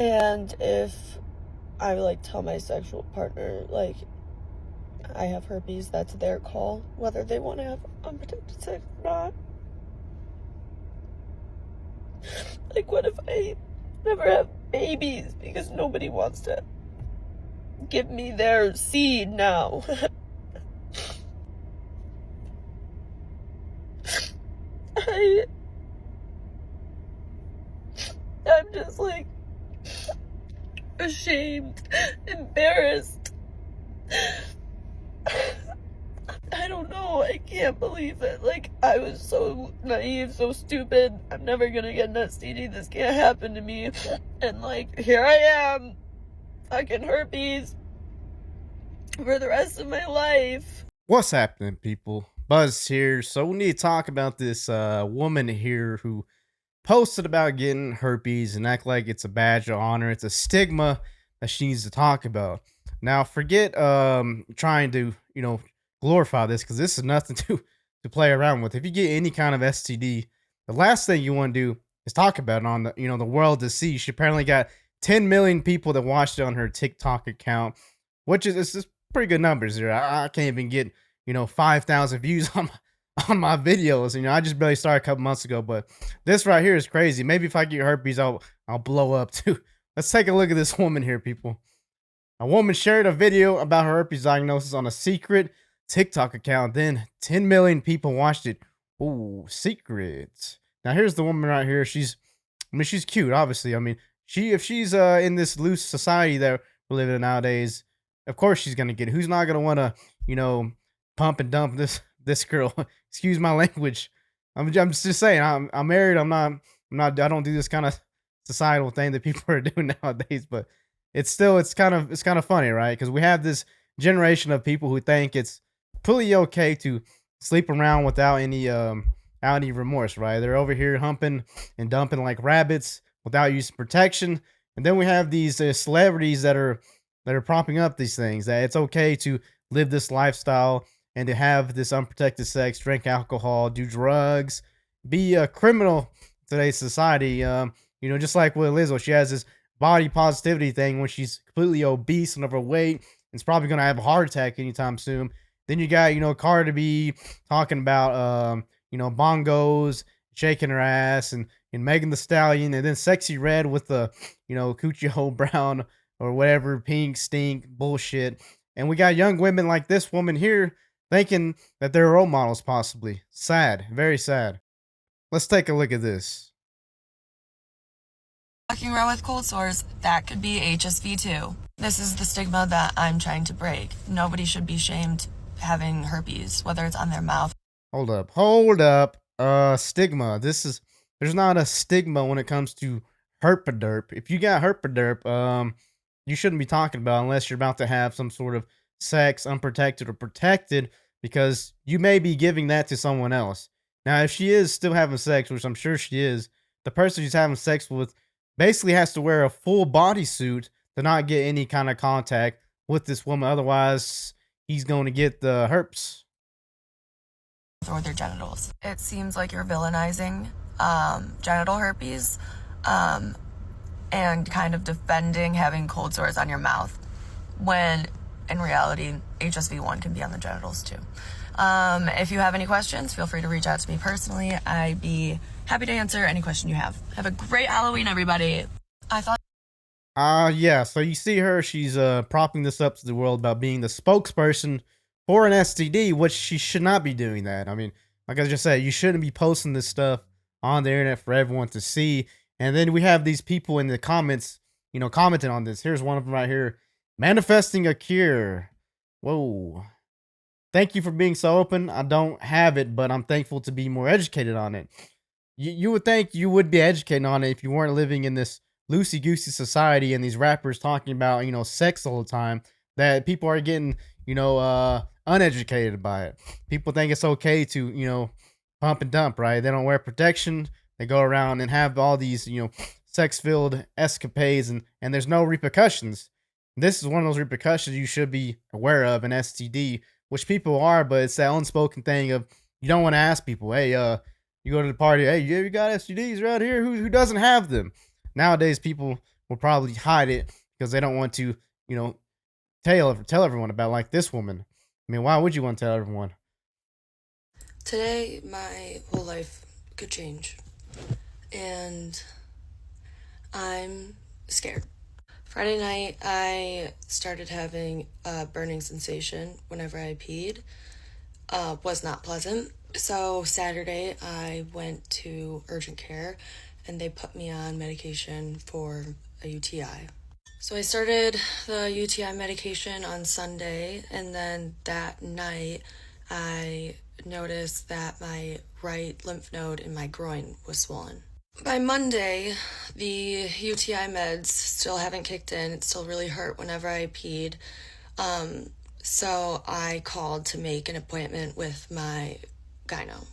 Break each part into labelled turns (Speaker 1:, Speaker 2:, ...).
Speaker 1: And if I like tell my sexual partner like I have herpes, that's their call whether they want to have unprotected sex or not. Like, what if I never have babies because nobody wants to give me their seed now? I'm just like ashamed, embarrassed. I don't know. I can't believe it. Like, I was so naive, so stupid. I'm never gonna get an STD. This can't happen to me. And like, here I am, fucking herpes for the rest of my life.
Speaker 2: What's happening, people? Buzz here. So we need to talk about this woman here who posted about getting herpes and act like it's a badge of honor. It's a stigma that she needs to talk about. Now, forget trying to glorify this, because this is nothing to play around with. If you get any kind of STD, the last thing you want to do is talk about it on the world to see. She apparently got 10 million people that watched it on her TikTok account, which is it's pretty good numbers there. I can't even get 5,000 views on my videos. I just barely started a couple months ago, but this right here is crazy. Maybe if I get herpes, I'll blow up too. Let's take a look at this woman here, people. A woman shared a video about her herpes diagnosis on a secret TikTok account. Then 10 million people watched it. Ooh, secrets. Now here's the woman right here. She's cute, obviously. If she's in this loose society that we're living in nowadays, of course she's gonna get it. Who's not gonna want to, pump and dump this girl? Excuse my language. I'm just saying. I'm married. I'm not. I don't do this kind of societal thing that people are doing nowadays. But it's kind of funny, right? Because we have this generation of people who think it's fully okay to sleep around without any remorse, right? They're over here humping and dumping like rabbits without using protection. And then we have these celebrities that are propping up these things, that it's okay to live this lifestyle and to have this unprotected sex, drink alcohol, do drugs, be a criminal in today's society. Just like with Lizzo, she has this body positivity thing when she's completely obese and overweight. It's probably going to have a heart attack anytime soon. Then you got, Cardi B talking about, bongos, shaking her ass, and Megan Thee Stallion, and then Sexy Red with the, Coochie Hole Brown or whatever, pink stink bullshit. And we got young women like this woman here thinking that they're role models, possibly. Sad, very sad. Let's take a look at this.
Speaker 3: Walking around with cold sores, that could be HSV too. This is the stigma that I'm trying to break. Nobody should be shamed having herpes, whether it's on their mouth.
Speaker 2: Hold up. Stigma. There's not a stigma when it comes to herpaderp. If you got herpaderp, you shouldn't be talking about unless you're about to have some sort of sex, unprotected or protected, because you may be giving that to someone else. Now, if she is still having sex, which I'm sure she is, the person she's having sex with basically has to wear a full bodysuit to not get any kind of contact with this woman. Otherwise, he's going to get the herpes.
Speaker 3: Or their genitals. It seems like you're villainizing genital herpes and kind of defending having cold sores on your mouth, when in reality, HSV1 can be on the genitals too. If you have any questions, feel free to reach out to me personally. I'd be happy to answer any question you have. Have a great Halloween, everybody.
Speaker 2: Yeah, so you see her, she's propping this up to the world about being the spokesperson for an STD, which she should not be doing that. Like I just said, you shouldn't be posting this stuff on the internet for everyone to see. And then we have these people in the comments, commenting on this. Here's one of them right here. Manifesting a cure. Whoa. Thank you for being so open. I don't have it, but I'm thankful to be more educated on it. You would think you would be educated on it if you weren't living in this loosey-goosey society and these rappers talking about, sex all the time, that people are getting, uneducated by it. People think it's okay to, pump and dump, right? They don't wear protection. They go around and have all these, sex-filled escapades, and there's no repercussions. This is one of those repercussions you should be aware of, an STD, which people are, but it's that unspoken thing of you don't want to ask people, hey, you go to the party, hey, you got STDs right here? Who doesn't have them? Nowadays, people will probably hide it because they don't want to, tell everyone about, like this woman. I mean, why would you want to tell everyone?
Speaker 3: Today, my whole life could change, and I'm scared. Friday night, I started having a burning sensation whenever I peed. Was not pleasant. So Saturday, I went to urgent care, and they put me on medication for a UTI. So I started the UTI medication on Sunday, and then that night, I noticed that my right lymph node in my groin was swollen. By Monday, the UTI meds still haven't kicked in. It still really hurt whenever I peed. So I called to make an appointment with my gyno.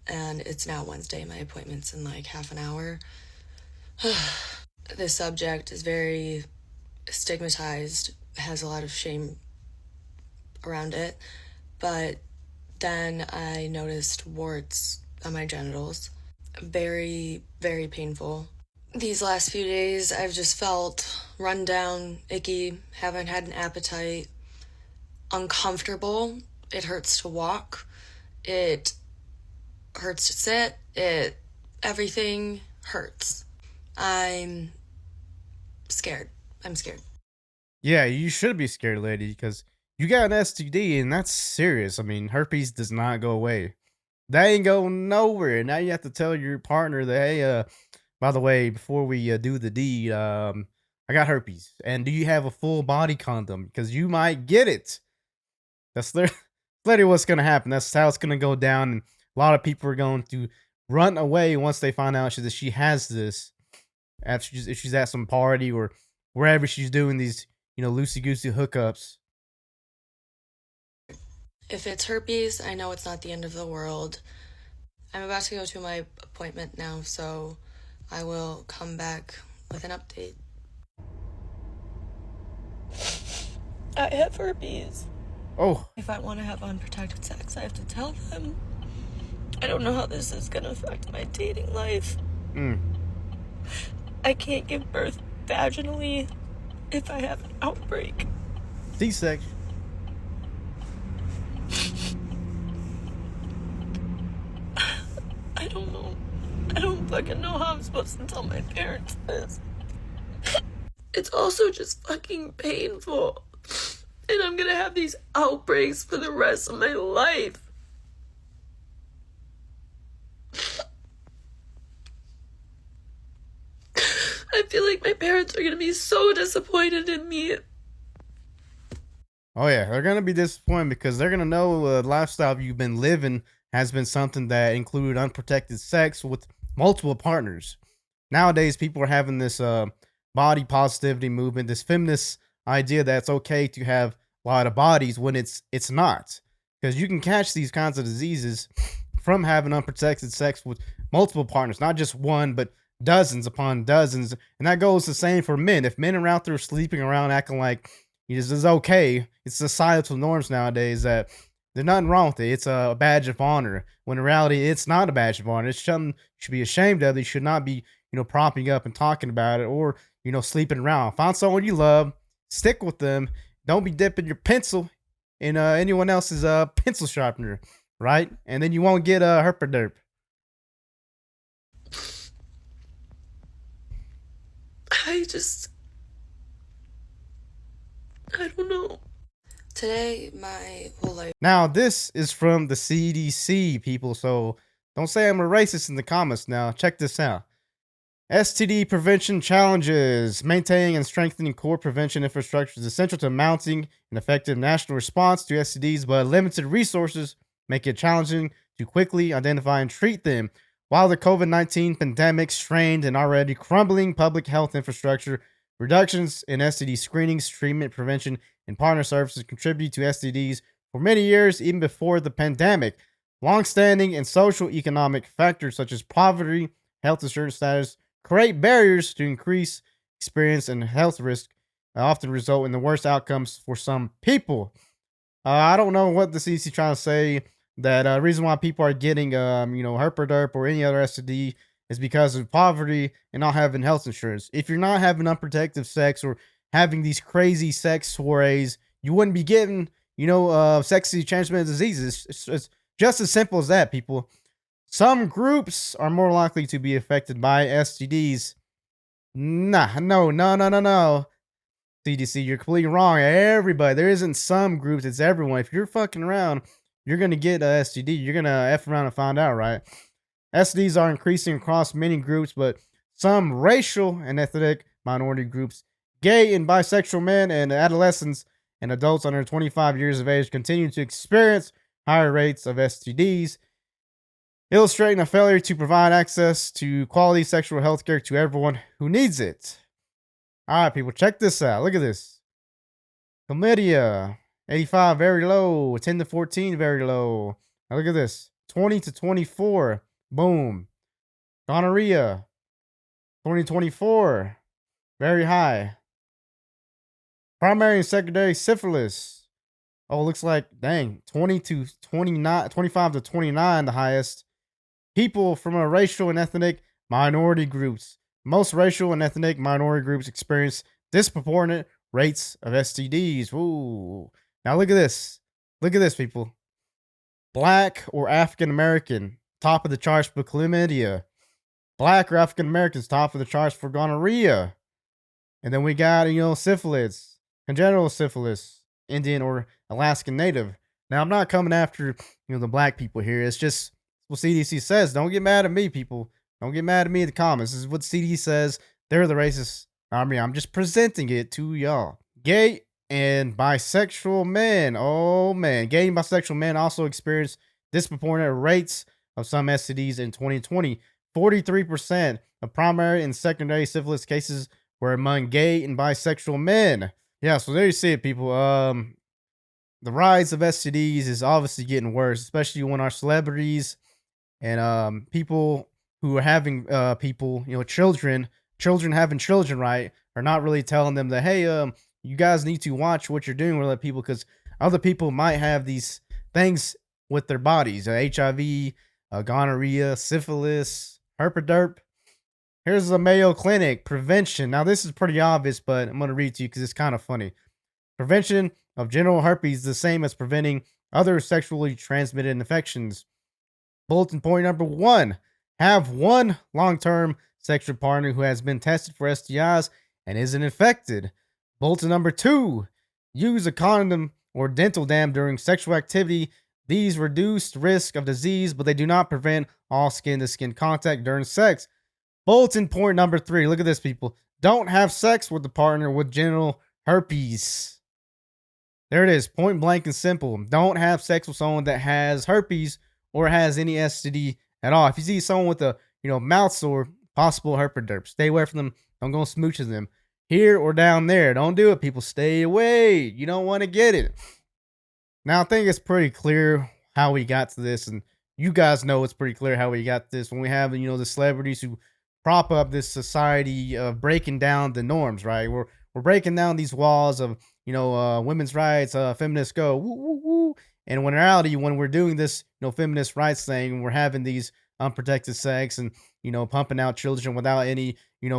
Speaker 3: And it's now Wednesday. My appointment's in like half an hour. This subject is very stigmatized, has a lot of shame around it. But then I noticed warts on my genitals. Very, very painful. These last few days, I've just felt run down, icky, haven't had an appetite, uncomfortable. It hurts to walk. It hurts to sit. Everything hurts. I'm scared. I'm scared.
Speaker 2: Yeah, you should be scared, lady, because you got an STD and that's serious. I mean, herpes does not go away. That ain't going nowhere. Now you have to tell your partner that, hey, by the way, before we do the deed, I got herpes. And do you have a full body condom? Because you might get it. That's literally what's going to happen. That's how it's going to go down. And a lot of people are going to run away once they find out that she has this. If she's at some party or wherever she's doing these, loosey-goosey hookups.
Speaker 3: If it's herpes, I know it's not the end of the world. I'm about to go to my appointment now, so I will come back with an update.
Speaker 1: I have herpes.
Speaker 2: Oh.
Speaker 1: If I want to have unprotected sex, I have to tell them. I don't know how this is going to affect my dating life. I can't give birth vaginally if I have an outbreak.
Speaker 2: C-section.
Speaker 1: I don't know. I don't fucking know how I'm supposed to tell my parents this. It's also just fucking painful. And I'm gonna have these outbreaks for the rest of my life. I feel like my parents are gonna be so disappointed in me.
Speaker 2: Oh yeah, they're gonna be disappointed because they're gonna know the lifestyle you've been living has been something that included unprotected sex with multiple partners. Nowadays, people are having this body positivity movement, this feminist idea that it's okay to have a lot of bodies when it's not, because you can catch these kinds of diseases from having unprotected sex with multiple partners, not just one, but dozens upon dozens. And that goes the same for men. If men are out there sleeping around acting like this is okay, it's societal norms nowadays that there's nothing wrong with it. It's a badge of honor. When in reality, it's not a badge of honor. It's something you should be ashamed of. You should not be, propping up and talking about it or, sleeping around. Find someone you love, stick with them. Don't be dipping your pencil in anyone else's pencil sharpener, right? And then you won't get a herpaderp.
Speaker 1: I don't know.
Speaker 3: Today, my whole life.
Speaker 2: Now, this is from the CDC, people, so don't say I'm a racist in the comments now. Check this out. STD prevention challenges. Maintaining and strengthening core prevention infrastructure is essential to mounting an effective national response to STDs, but limited resources make it challenging to quickly identify and treat them. While the COVID-19 pandemic strained an already crumbling public health infrastructure, reductions in STD screenings, treatment, prevention, and partner services contribute to STDs for many years, even before the pandemic. Longstanding and social economic factors such as poverty, health insurance status, create barriers to increase experience and health risk, often result in the worst outcomes for some people. I don't know what the CDC trying to say. That reason why people are getting, herpaderp or any other STD is because of poverty and not having health insurance. If you're not having unprotected sex or having these crazy sex soirees, you wouldn't be getting, sexually transmitted diseases. It's just as simple as that, people. Some groups are more likely to be affected by STDs. Nah, no. CDC, you're completely wrong. Everybody, there isn't some groups, it's everyone. If you're fucking around, you're gonna get a STD. You're gonna F around and find out, right? STDs are increasing across many groups, but some racial and ethnic minority groups, gay and bisexual men, and adolescents and adults under 25 years of age continue to experience higher rates of STDs, illustrating a failure to provide access to quality sexual health care to everyone who needs it. All right, people, check this out. Look at this. Chlamydia, 85, very low. 10 to 14, very low. Now look at this. 20 to 24, boom. Gonorrhea, 2024, very high. Primary and secondary syphilis. Oh, looks like, dang, 20 to 29, 25 to 29, the highest. People from a racial and ethnic minority groups. Most racial and ethnic minority groups experience disproportionate rates of STDs. Ooh. Now look at this. Look at this, people. Black or African American, top of the charts for chlamydia. Black or African Americans, top of the charts for gonorrhea. And then we got, syphilis, congenital syphilis, Indian or Alaskan Native. Now, I'm not coming after, the black people here. It's just what CDC says. Don't get mad at me, people. Don't get mad at me in the comments. This is what CDC says. They're the racists. I mean, I'm just presenting it to y'all. Gay and bisexual men. Oh, man. Gay and bisexual men also experience disproportionate rates of some STDs in 2020. 43% of primary and secondary syphilis cases were among gay and bisexual men. Yeah, so there you see it, people. The rise of STDs is obviously getting worse, especially when our celebrities and people who are having children having children, right, are not really telling them that, hey, you guys need to watch what you're doing with other people, because other people might have these things with their bodies, HIV, gonorrhea, syphilis, herpes. Here's the Mayo Clinic prevention. Now, this is pretty obvious, but I'm going to read it to you because it's kind of funny. Prevention of genital herpes is the same as preventing other sexually transmitted infections. Bulletin point number 1. Have one long-term sexual partner who has been tested for STIs and isn't infected. Bulletin number 2. Use a condom or dental dam during sexual activity. These reduce risk of disease, but they do not prevent all skin-to-skin contact during sex. Bulletin point number 3. Look at this, people. Don't have sex with the partner with genital herpes. There it is. Point blank and simple. Don't have sex with someone that has herpes or has any STD at all. If you see someone with a, mouth sore, possible herpes, stay away from them. Don't go smooching them. Here or down there. Don't do it, people. Stay away. You don't want to get it. Now, I think it's pretty clear how we got to this, and you guys know it's pretty clear how we got to this when we have, the celebrities who prop up this society of breaking down the norms, right? We're breaking down these walls of, women's rights, feminists go, woo, woo, woo. And in reality, when we're doing this, feminist rights thing, we're having these unprotected sex and, pumping out children without any,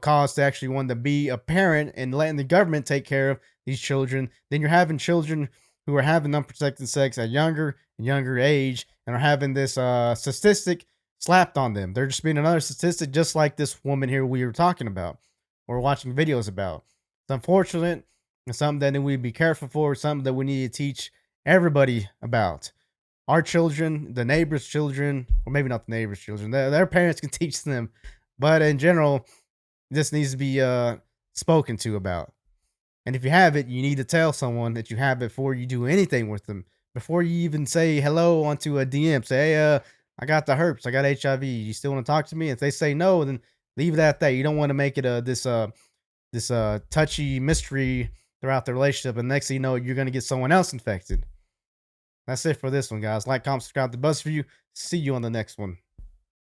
Speaker 2: cause to actually want to be a parent and letting the government take care of these children, then you're having children who are having unprotected sex at younger and younger age and are having this statistic slapped on them. They're just being another statistic, just like this woman here we were talking about or watching videos about. It's unfortunate. It's something that we be careful for, something that we need to teach everybody about. Our children, the neighbors' children, or maybe not the neighbors' children, their parents can teach them. But in general, this needs to be spoken to about. And if you have it, you need to tell someone that you have it before you do anything with them. Before you even say hello onto a DM, say, hey, I got the herpes, I got HIV. You still want to talk to me? If they say no, then leave it at that. You don't want to make it this touchy mystery throughout the relationship. And next thing you know, you're going to get someone else infected. That's it for this one, guys. Like, comment, subscribe. The buzz for you. See you on the next one.